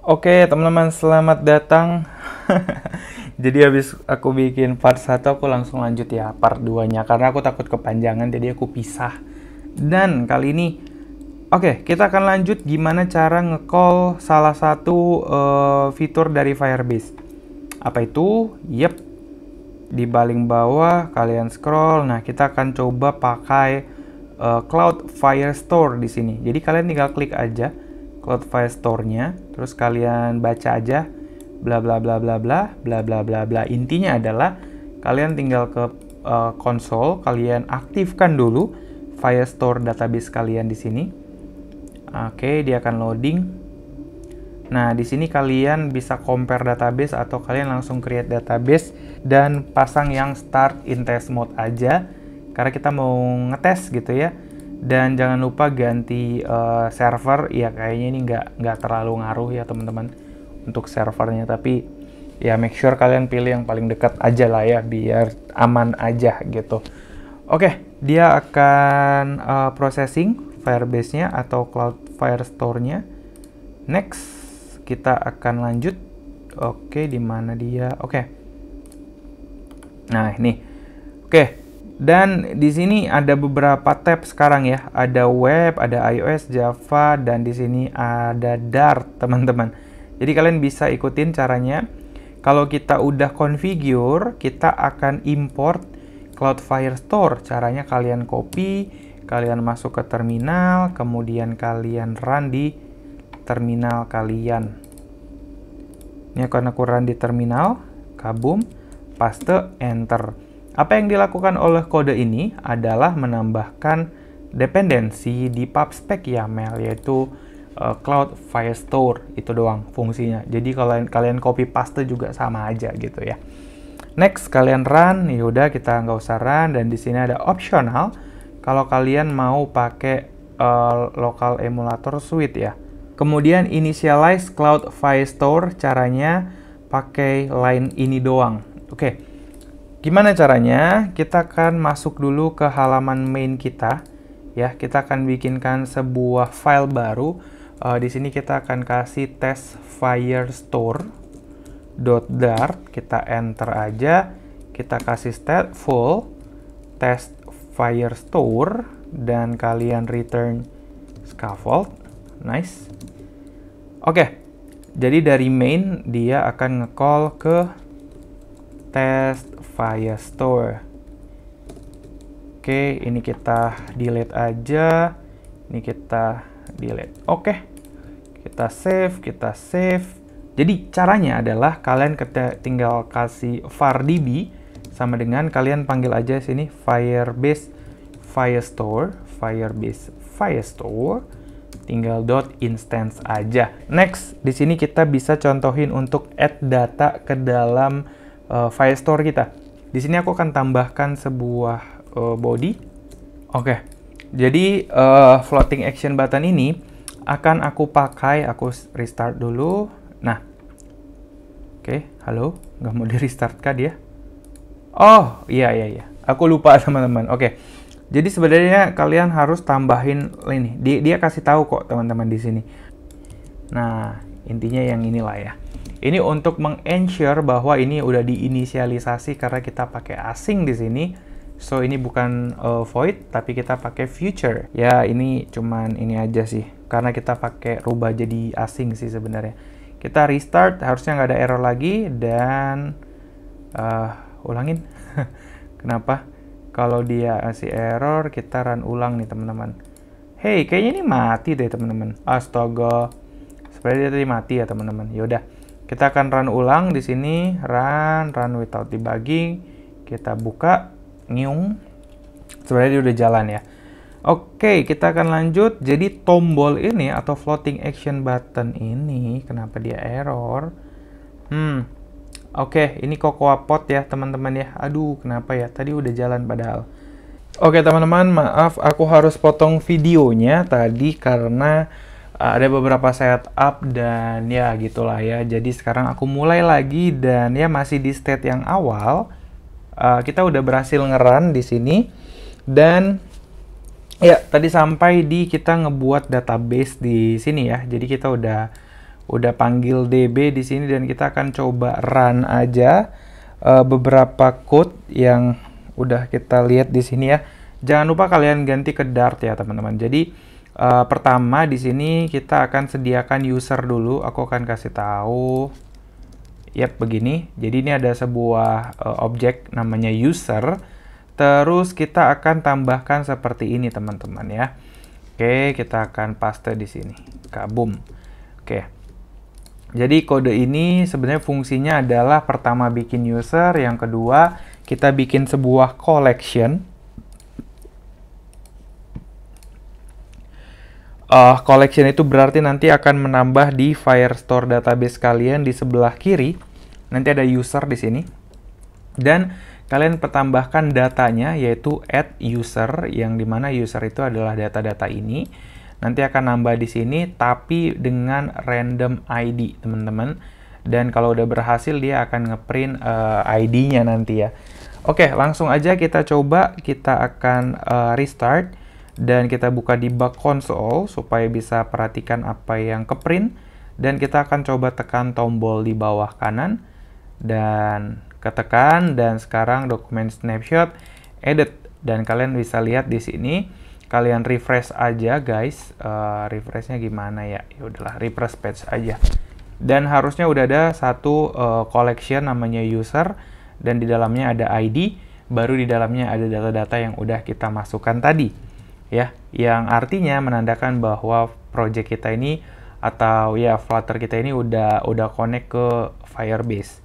Oke, teman-teman, selamat datang. Jadi habis aku bikin part 1, aku langsung lanjut ya part 2-nya karena aku takut kepanjangan, jadi aku pisah. Dan kali ini, oke, kita akan lanjut gimana cara nge-call salah satu fitur dari Firebase. Apa itu? Yep, di paling bawah kalian scroll. Nah, kita akan coba pakai Cloud Firestore di sini. Jadi kalian tinggal klik aja Cloud Firestore-nya, terus kalian baca aja bla bla bla bla bla bla bla bla bla. Intinya adalah kalian tinggal ke konsol, kalian aktifkan dulu Firestore database kalian di sini. Oke, dia akan loading. Nah, di sini kalian bisa compare database atau kalian langsung create database dan pasang yang start in test mode aja karena kita mau ngetes gitu ya. Dan jangan lupa ganti server, ya kayaknya ini nggak terlalu ngaruh ya teman-teman untuk servernya, tapi ya make sure kalian pilih yang paling dekat aja lah ya biar aman aja gitu. Oke, dia akan processing Firebase-nya atau Cloud Firestore-nya. Next, kita akan lanjut. Oke, di mana dia? Oke. Nah, ini. Oke. Dan di sini ada beberapa tab sekarang ya. Ada web, ada iOS, Java, dan di sini ada Dart, teman-teman. Jadi kalian bisa ikutin caranya. Kalau kita udah configure, kita akan import Cloud Firestore. Caranya kalian copy, kalian masuk ke terminal, kemudian kalian run di terminal kalian. Ini akan aku run di terminal, kabum, paste, enter. Apa yang dilakukan oleh kode ini adalah menambahkan dependensi di PubSpec YAML, yaitu Cloud Firestore, itu doang fungsinya. Jadi kalau kalian copy paste juga sama aja gitu ya. Next, kalian run, yaudah kita nggak usah run, dan di sini ada optional kalau kalian mau pakai local emulator suite ya. Kemudian initialize Cloud Firestore, caranya pakai line ini doang. Oke. Gimana caranya? Kita akan masuk dulu ke halaman main kita, ya. Kita akan bikinkan sebuah file baru. Di sini kita akan kasih test firestore.dart. Kita enter aja. Kita kasih stateful test firestore dan kalian return scaffold. Nice. Oke. Jadi dari main dia akan nge-call ke test Firestore. Oke, ini kita delete aja. Ini kita delete. Oke. Kita save, kita save. Jadi caranya adalah kalian tinggal kasih var_db sama dengan kalian panggil aja sini Firebase Firestore, Firebase Firestore. Tinggal .instance aja. Next, di sini kita bisa contohin untuk add data ke dalam Firestore kita. Di sini aku akan tambahkan sebuah body. Oke. Jadi floating action button ini akan aku pakai. Aku restart dulu. Nah. Oke, halo. Nggak mau di restart kah dia? Oh, iya. Aku lupa teman-teman. Oke. Jadi sebenarnya kalian harus tambahin ini. Dia kasih tahu kok teman-teman di sini. Nah, intinya yang inilah ya. Ini untuk meng-ensure bahwa ini udah diinisialisasi karena kita pakai asing di sini. So ini bukan void, tapi kita pakai future. Ya ini cuman ini aja sih, karena kita pakai rubah jadi asing sih sebenarnya. Kita restart, harusnya nggak ada error lagi dan ulangin. Kenapa? Kalau dia kasih error, kita run ulang nih teman-teman. Hey, kayaknya ini mati deh teman-teman. Astaga, sebenarnya dia tadi mati ya teman-teman. Yaudah. Kita akan run ulang di sini, run without debugging. Kita buka, nyung. Sebenarnya dia udah jalan ya. Oke, kita akan lanjut. Jadi tombol ini atau floating action button ini, kenapa dia error? Oke, ini Cocoa Pot ya teman-teman ya. Aduh, kenapa ya? Tadi udah jalan padahal. Oke teman-teman, maaf aku harus potong videonya tadi karena ada beberapa setup dan ya gitulah ya. Jadi sekarang aku mulai lagi dan ya masih di state yang awal. Kita udah berhasil nge-run di sini dan ya tadi sampai di kita ngebuat database di sini ya. Jadi kita udah udah panggil DB di sini dan kita akan coba run aja beberapa code yang udah kita lihat di sini ya. Jangan lupa kalian ganti ke Dart ya teman-teman. Jadi pertama di sini kita akan sediakan user dulu. Aku akan kasih tahu. Yap, begini. Jadi ini ada sebuah objek namanya user. Terus kita akan tambahkan seperti ini teman-teman ya. Oke, kita akan paste di sini. Kabum. Oke. Jadi kode ini sebenarnya fungsinya adalah pertama bikin user, yang kedua kita bikin sebuah collection. Collection itu berarti nanti akan menambah di Firestore database kalian di sebelah kiri. Nanti ada user di sini. Dan kalian tambahkan datanya yaitu add user, yang dimana user itu adalah data-data ini. Nanti akan nambah di sini tapi dengan random ID teman-teman. Dan kalau udah berhasil dia akan ngeprint ID-nya nanti ya. Oke, langsung aja kita coba. Kita akan restart. Dan kita buka debug console supaya bisa perhatikan apa yang keprint. Dan kita akan coba tekan tombol di bawah kanan. Dan ketekan, dan sekarang dokumen snapshot edit. Dan kalian bisa lihat di sini. Kalian refresh aja guys. Refreshnya gimana ya? Ya udahlah, refresh page aja. Dan harusnya udah ada satu collection namanya user. Dan di dalamnya ada ID. Baru di dalamnya ada data-data yang udah kita masukkan tadi. Ya, yang artinya menandakan bahwa project kita ini atau ya Flutter kita ini udah connect ke Firebase.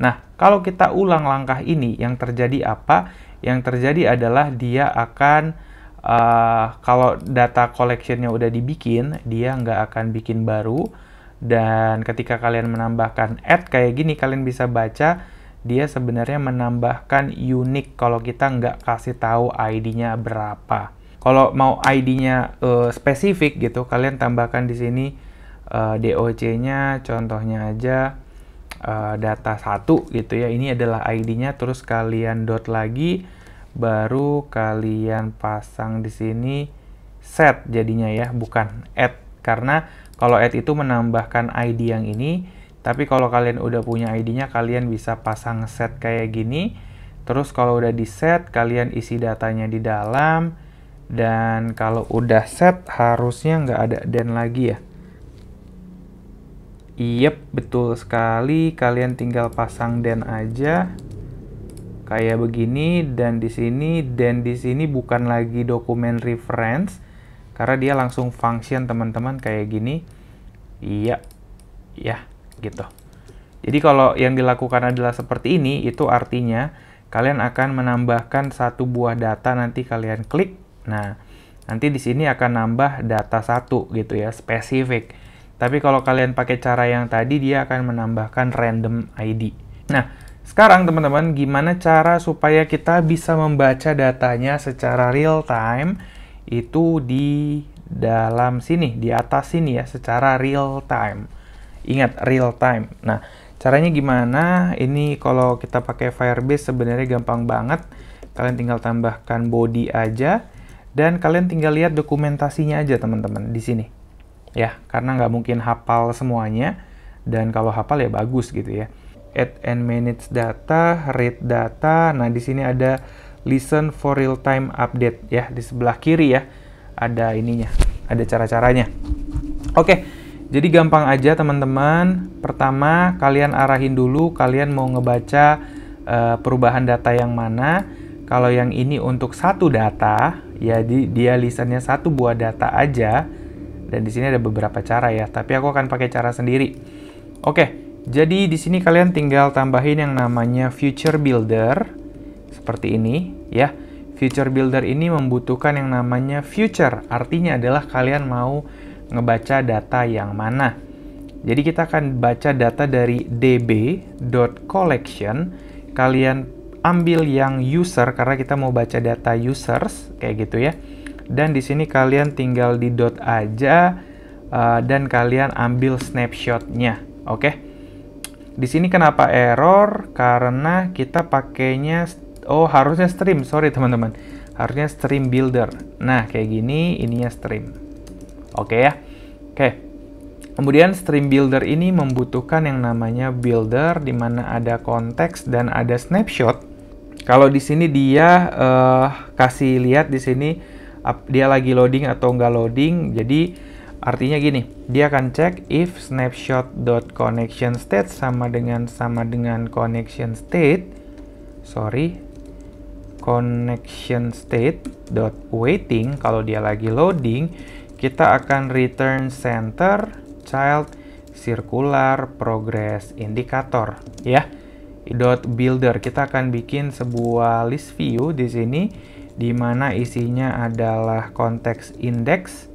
Nah, kalau kita ulang langkah ini, yang terjadi apa? Yang terjadi adalah dia akan kalau data collection-nya udah dibikin, dia nggak akan bikin baru. Dan ketika kalian menambahkan add kayak gini, kalian bisa baca dia sebenarnya menambahkan unique kalau kita nggak kasih tahu ID-nya berapa. Kalau mau ID-nya spesifik gitu, kalian tambahkan di sini DOC-nya, contohnya aja data 1 gitu ya. Ini adalah ID-nya, terus kalian dot lagi, baru kalian pasang di sini set jadinya ya, bukan add. Karena kalau add itu menambahkan ID yang ini, tapi kalau kalian udah punya ID-nya, kalian bisa pasang set kayak gini. Terus kalau udah di set, kalian isi datanya di dalam. Dan kalau udah set harusnya nggak ada then lagi ya. Yep, betul sekali. Kalian tinggal pasang then aja kayak begini. Dan di sini bukan lagi dokumen reference karena dia langsung function teman-teman kayak gini. Iya, ya gitu. Jadi kalau yang dilakukan adalah seperti ini, itu artinya kalian akan menambahkan satu buah data, nanti kalian klik. Nah, nanti di sini akan nambah data 1 gitu ya, spesifik. Tapi kalau kalian pakai cara yang tadi, dia akan menambahkan random ID. Nah, sekarang teman-teman, gimana cara supaya kita bisa membaca datanya secara real time? Itu di dalam sini, di atas sini ya, secara real time. Ingat, real time. Nah, caranya gimana? Ini kalau kita pakai Firebase sebenarnya gampang banget. Kalian tinggal tambahkan body aja. Dan kalian tinggal lihat dokumentasinya aja teman-teman di sini. Ya, karena nggak mungkin hafal semuanya. Dan kalau hafal ya bagus gitu ya. Add and manage data, read data. Nah, di sini ada listen for real time update ya. Di sebelah kiri ya. Ada ininya, ada cara-caranya. Oke, jadi gampang aja teman-teman. Pertama, kalian arahin dulu. Kalian mau ngebaca perubahan data yang mana. Kalau yang ini untuk satu data, ya dia listennya satu buah data aja. Dan di sini ada beberapa cara ya, tapi aku akan pakai cara sendiri. Oke, jadi di sini kalian tinggal tambahin yang namanya Future Builder seperti ini ya. Future Builder ini membutuhkan yang namanya future, artinya adalah kalian mau ngebaca data yang mana. Jadi kita akan baca data dari db.collection. Kalian ambil yang user karena kita mau baca data users kayak gitu ya. Dan di sini kalian tinggal di dot aja dan kalian ambil snapshotnya. Oke. Di sini kenapa error? Karena kita pakainya harusnya stream. Sorry teman-teman. Harusnya stream builder. Nah, kayak gini ininya stream. Oke ya. Oke. Kemudian stream builder ini membutuhkan yang namanya builder, di mana ada konteks dan ada snapshot. Kalau di sini dia kasih lihat di sini dia lagi loading atau nggak loading. Jadi artinya gini, dia akan cek if snapshot.connection_state sama dengan connection state. Connection state.waiting. Kalau dia lagi loading, kita akan return center child circular progress indicator ya. .builder, kita akan bikin sebuah list view di sini di mana isinya adalah konteks index,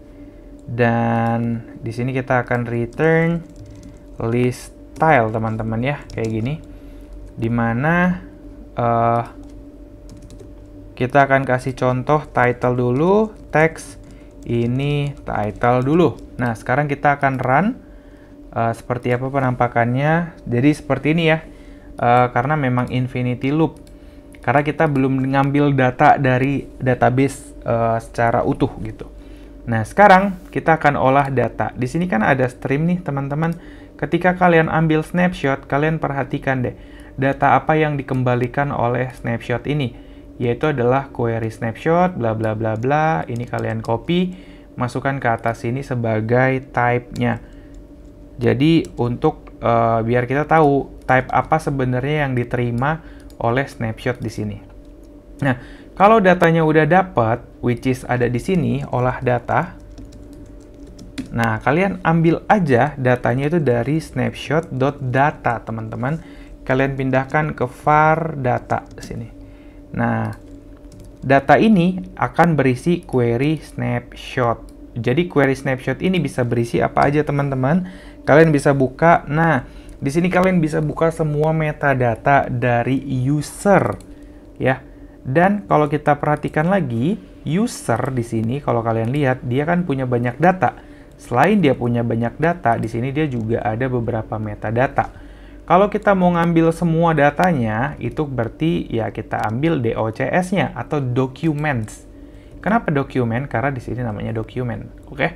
dan di sini kita akan return list style teman-teman ya, kayak gini, di mana kita akan kasih contoh title dulu, text ini title dulu. Nah, sekarang kita akan run seperti apa penampakannya. Jadi seperti ini ya, karena memang infinity loop, karena kita belum ngambil data dari database secara utuh gitu. Nah, sekarang kita akan olah data. Di sini kan ada stream nih teman-teman. Ketika kalian ambil snapshot, kalian perhatikan deh data apa yang dikembalikan oleh snapshot ini, yaitu adalah query snapshot bla bla bla bla. Ini kalian copy, masukkan ke atas sini sebagai type-nya. Jadi untuk biar kita tahu type apa sebenarnya yang diterima oleh snapshot di sini. Nah, kalau datanya udah dapat, which is ada di sini, olah data. Nah, kalian ambil aja datanya itu dari snapshot.data, teman-teman. Kalian pindahkan ke var data sini. Nah, data ini akan berisi query snapshot. Jadi query snapshot ini bisa berisi apa aja teman-teman. Kalian bisa buka. Nah, di sini kalian bisa buka semua metadata dari user ya. Dan kalau kita perhatikan lagi, user di sini kalau kalian lihat dia kan punya banyak data. Selain dia punya banyak data, di sini dia juga ada beberapa metadata. Kalau kita mau ngambil semua datanya, itu berarti ya kita ambil DOCS-nya atau documents. Kenapa document? Karena di sini namanya document, oke?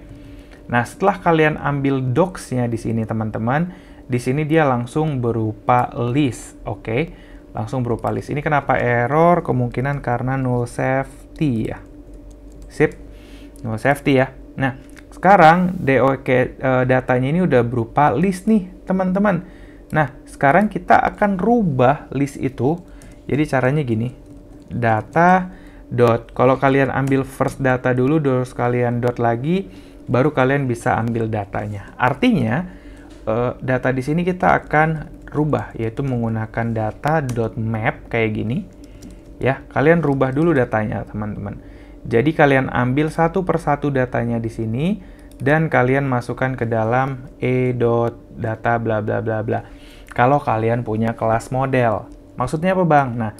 Nah, setelah kalian ambil docs-nya di sini teman-teman, di sini dia langsung berupa list, oke? Langsung berupa list. Ini kenapa error? Kemungkinan karena null safety ya. Sip, null safety ya. Nah, sekarang datanya ini udah berupa list nih teman-teman. Nah, sekarang kita akan rubah list itu. Jadi caranya gini, kalau kalian ambil first data dulu, terus kalian dot lagi, baru kalian bisa ambil datanya. Artinya, data di sini kita akan rubah, yaitu menggunakan data.map kayak gini. Ya, kalian rubah dulu datanya, teman-teman. Jadi kalian ambil satu persatu datanya di sini, dan kalian masukkan ke dalam e.data bla bla bla bla. Kalau kalian punya kelas model. Maksudnya apa, Bang? Nah,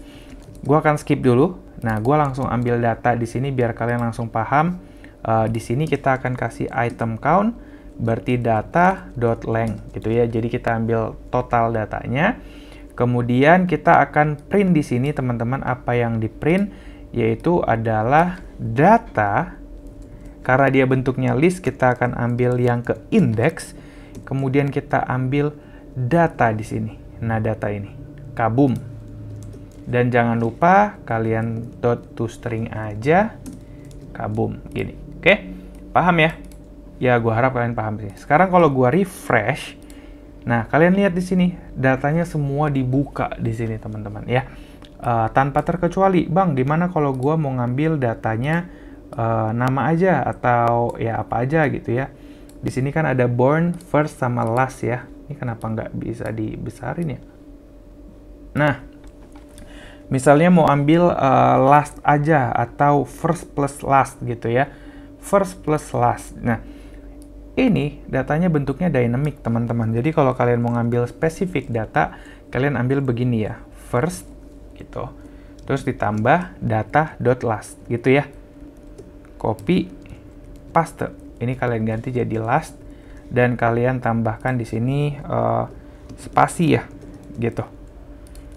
gua akan skip dulu. Nah, gua langsung ambil data di sini biar kalian langsung paham. Di sini kita akan kasih item count, berarti data.length gitu ya. Jadi kita ambil total datanya. Kemudian kita akan print di sini, teman-teman, apa yang di print yaitu adalah data. Karena dia bentuknya list, kita akan ambil yang ke index. Kemudian kita ambil data di sini. Nah, data ini. Kabum. Dan jangan lupa kalian .toString aja. Kabum. Gini. Oke? Paham ya? Ya, gua harap kalian paham sih. Sekarang kalau gua refresh, nah, kalian lihat di sini. Datanya semua dibuka di sini, teman-teman. Ya. Tanpa terkecuali, Bang, dimana kalau gua mau ngambil datanya nama aja atau ya apa aja gitu ya. Di sini kan ada born, first, sama last ya. Ini kenapa nggak bisa dibesarin ya? Nah, misalnya mau ambil last aja atau first plus last gitu ya. First plus last. Nah, ini datanya bentuknya dynamic, teman-teman. Jadi kalau kalian mau ngambil spesifik data, kalian ambil begini ya. First gitu. Terus ditambah data.last gitu ya. Copy, paste. Ini kalian ganti jadi last dan kalian tambahkan di sini spasi ya, gitu.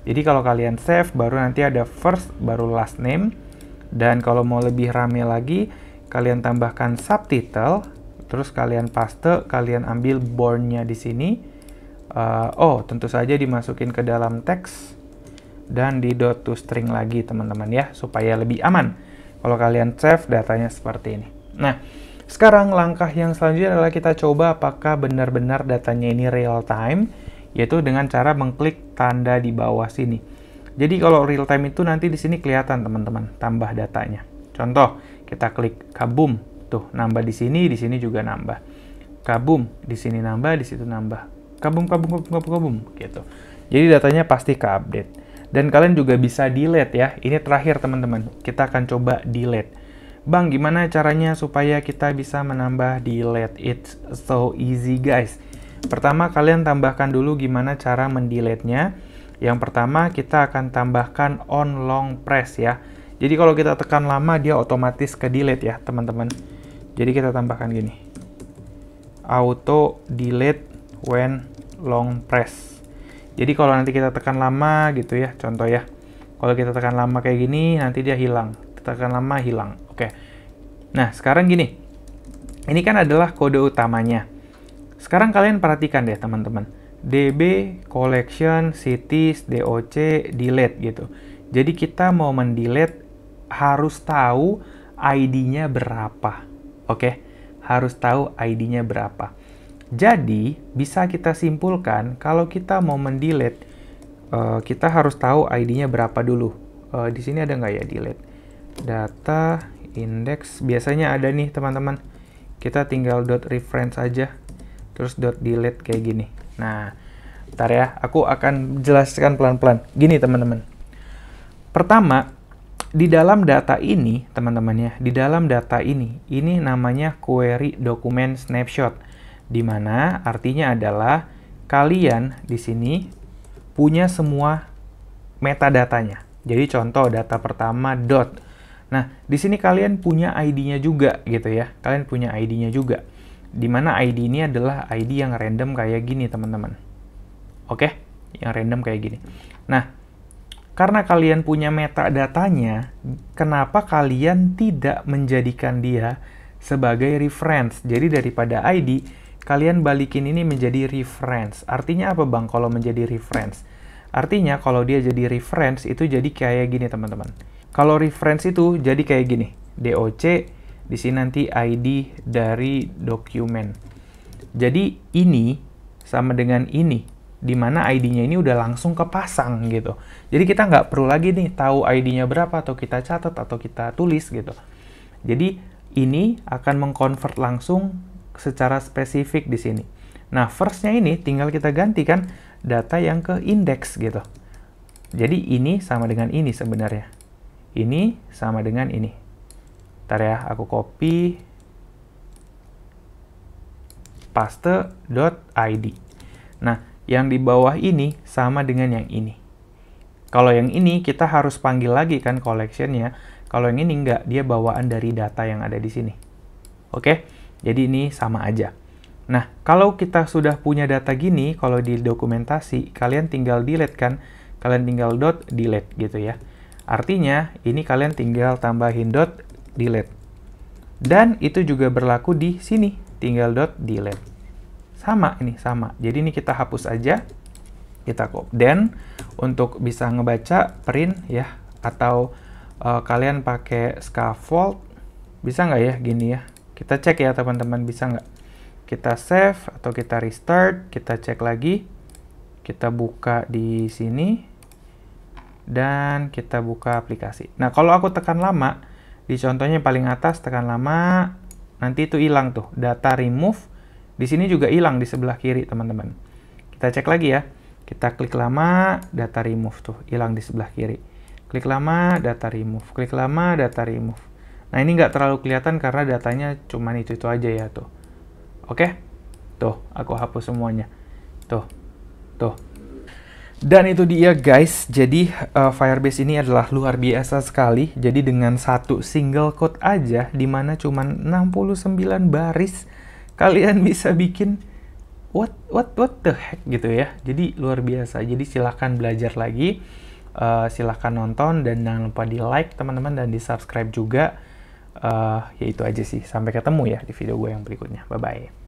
Jadi kalau kalian save, baru nanti ada first, baru last name. Dan kalau mau lebih rame lagi, kalian tambahkan subtitle, terus kalian paste, kalian ambil born-nya di sini. Oh, tentu saja dimasukin ke dalam teks dan di dot to string lagi teman-teman ya, supaya lebih aman kalau kalian save datanya seperti ini. Nah, sekarang langkah yang selanjutnya adalah kita coba apakah benar-benar datanya ini real time, yaitu dengan cara mengklik tanda di bawah sini. Jadi kalau real time itu nanti di sini kelihatan teman-teman tambah datanya. Contoh, kita klik kabum, tuh nambah di sini juga nambah. Kabum, di sini nambah, di situ nambah. Kabum gitu. Jadi datanya pasti ke-update. Dan kalian juga bisa delete ya. Ini terakhir teman-teman. Kita akan coba delete. Bang, gimana caranya supaya kita bisa menambah delete? It's so easy guys. Pertama kalian tambahkan dulu gimana cara mendelete-nya. Yang pertama kita akan tambahkan on long press ya. Jadi kalau kita tekan lama dia otomatis ke delete ya teman-teman. Jadi kita tambahkan gini. Auto delete when long press. Jadi kalau nanti kita tekan lama gitu ya, contoh ya. Kalau kita tekan lama kayak gini, nanti dia hilang. Kita tekan lama, hilang. Oke. Nah, sekarang gini. Ini kan adalah kode utamanya. Sekarang kalian perhatikan deh teman-teman. DB, collection, cities, DOC, delete gitu. Jadi kita mau mendelete harus tahu ID-nya berapa. Oke? Harus tahu ID-nya berapa. Jadi, bisa kita simpulkan kalau kita mau mendelete, kita harus tahu ID-nya berapa dulu. Di sini ada nggak ya delete? Data, index, biasanya ada nih teman-teman. Kita tinggal dot reference aja, terus dot delete kayak gini. Nah, bentar ya, aku akan jelaskan pelan-pelan. Gini teman-teman. Pertama, di dalam data ini, teman-teman ya, di dalam data ini namanya query document snapshot. Di mana artinya adalah kalian di sini punya semua metadatanya. Jadi contoh data pertama dot. Nah, di sini kalian punya ID-nya juga gitu ya. Kalian punya ID-nya juga. Di mana ID ini adalah ID yang random kayak gini, teman-teman. Oke? Yang random kayak gini. Nah, karena kalian punya metadatanya, kenapa kalian tidak menjadikan dia sebagai reference? Jadi daripada ID, kalian balikin ini menjadi reference. Artinya apa bang kalau menjadi reference? Artinya kalau dia jadi reference itu jadi kayak gini teman-teman. Kalau reference itu jadi kayak gini. DOC, di sini nanti ID dari dokumen. Jadi ini sama dengan ini. Di mana ID-nya ini udah langsung kepasang gitu. Jadi kita nggak perlu lagi nih tahu ID-nya berapa atau kita catat atau kita tulis gitu. Jadi ini akan mengkonvert langsung secara spesifik di sini. Nah, first-nya ini tinggal kita gantikan data yang ke index gitu. Jadi ini sama dengan ini sebenarnya. Ini sama dengan ini. Ntar ya, aku copy paste.id. Nah, yang di bawah ini sama dengan yang ini. Kalau yang ini kita harus panggil lagi kan collection-nya. Kalau yang ini enggak, dia bawaan dari data yang ada di sini. Oke? Jadi ini sama aja. Nah, kalau kita sudah punya data gini, kalau di dokumentasi, kalian tinggal delete kan? Kalian tinggal dot delete gitu ya. Artinya, ini kalian tinggal tambahin dot delete. Dan itu juga berlaku di sini. Tinggal dot delete. Sama ini, sama. Jadi ini kita hapus aja. Kita copy. Dan untuk bisa ngebaca, print ya. Atau kalian pakai scaffold. Bisa nggak ya gini ya? Kita cek ya teman-teman, bisa nggak? Kita save atau kita restart, kita cek lagi. Kita buka di sini. Dan kita buka aplikasi. Nah, kalau aku tekan lama, di contohnya paling atas, tekan lama, nanti itu hilang tuh. Data remove, di sini juga hilang di sebelah kiri teman-teman. Kita cek lagi ya. Kita klik lama, data remove tuh, hilang di sebelah kiri. Klik lama, data remove. Klik lama, data remove. Nah, ini nggak terlalu kelihatan karena datanya cuman itu aja ya tuh. Oke? Tuh, aku hapus semuanya. Tuh. Tuh. Dan itu dia guys. Jadi Firebase ini adalah luar biasa sekali. Jadi dengan satu single code aja, dimana cuman 69 baris, kalian bisa bikin what the heck gitu ya. Jadi luar biasa. Jadi silahkan belajar lagi. Silahkan nonton dan jangan lupa di like teman-teman dan di subscribe juga. Ya itu aja sih. Sampai ketemu ya di video gue yang berikutnya. Bye-bye.